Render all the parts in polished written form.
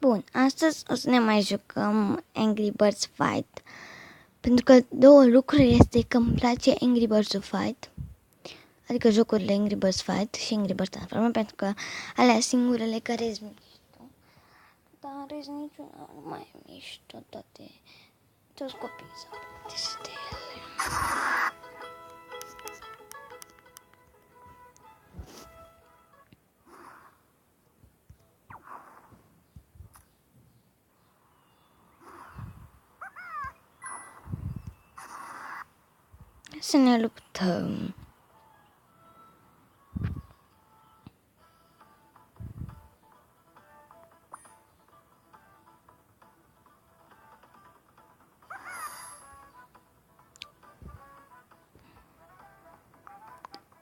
Bun, astăzi o să ne mai jucăm Angry Birds Fight. Pentru că două lucruri este că îmi place Angry Birds Fight. Adică jocurile Angry Birds Fight și Angry Birds Transformer, pentru că alea singurele care sunt mișto. Dar rest niciuna nu mai e mișto, toți copiii s-au plictisit de ele. Să ne luptăm.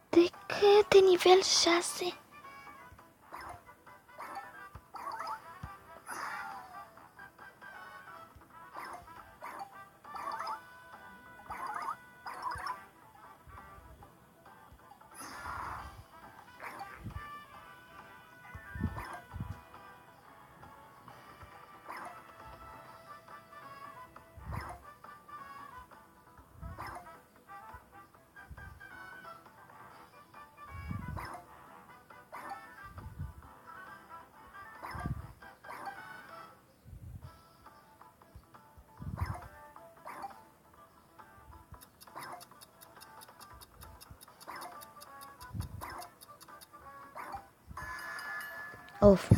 De cât? De nivel 6? Of.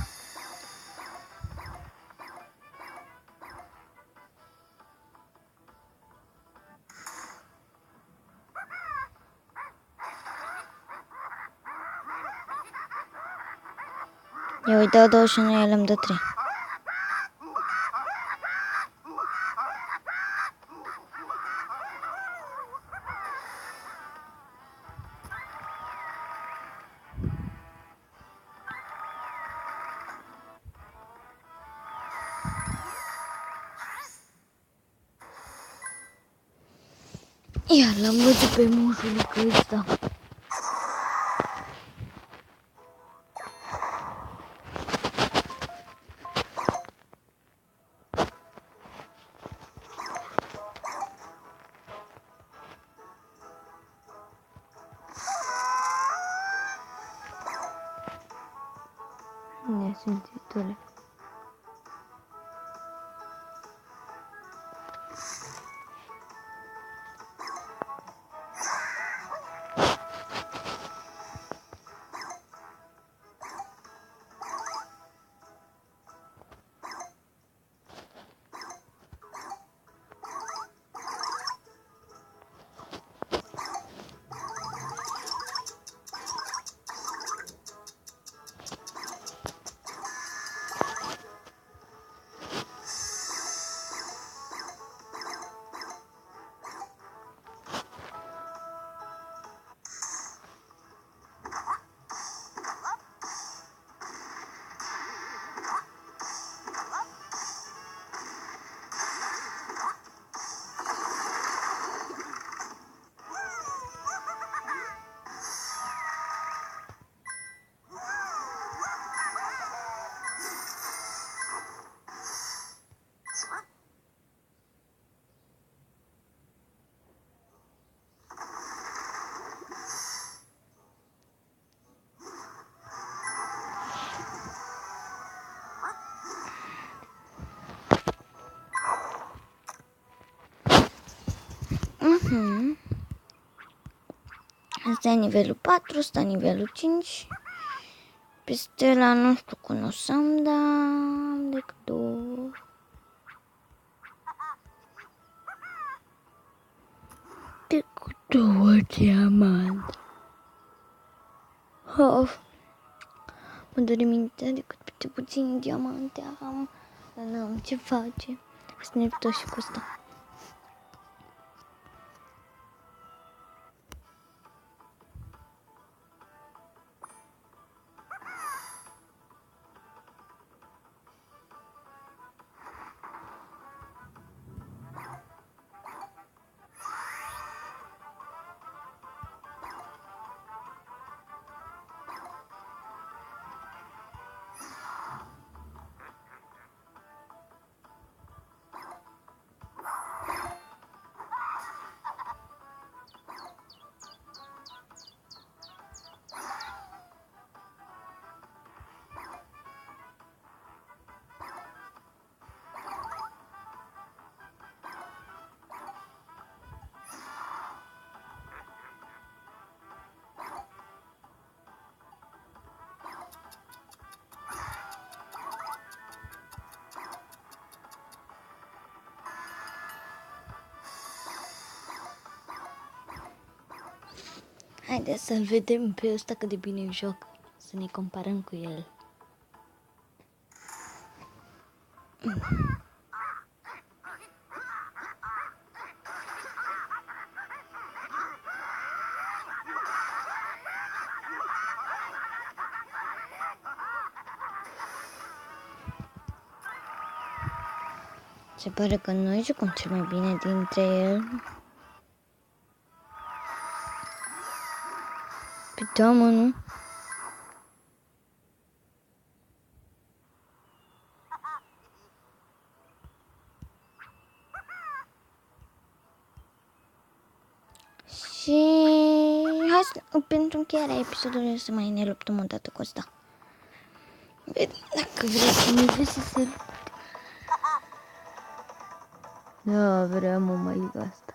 Eu îi dau 21, el îmi dă 3. Iar l-am văzut pe moșul ăsta. Nesimțitule. Asta e nivelul 4, asta e nivelul 5. Peste la nu știu cum o să am, dar am decât 2. Decât 2 diamante. Of. Mă dore mintea decât pe puțini diamante am. Dar n-am ce face. Să ne luptăm și cu asta. Haideți să-l vedem pe ăsta cât de bine joc. Să ne comparăm cu el. Se pare că noi jucăm cel mai bine dintre el. Pe da, mă, nu? Și hai să, pentru încheierea episodului să mai ne luptăm o dată cu ăsta. Dacă vreți să ne vezi să... Da, vreau mă mai asta.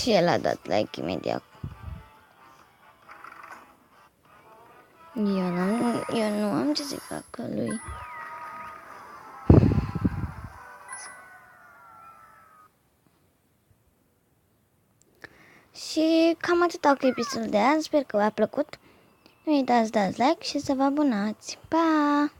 Și el a dat like imediat. Eu nu am ce să fac lui. Și cam atât cu episodul de azi. Sper că v-a plăcut. Nu uitați să dați like și să vă abonați. Pa!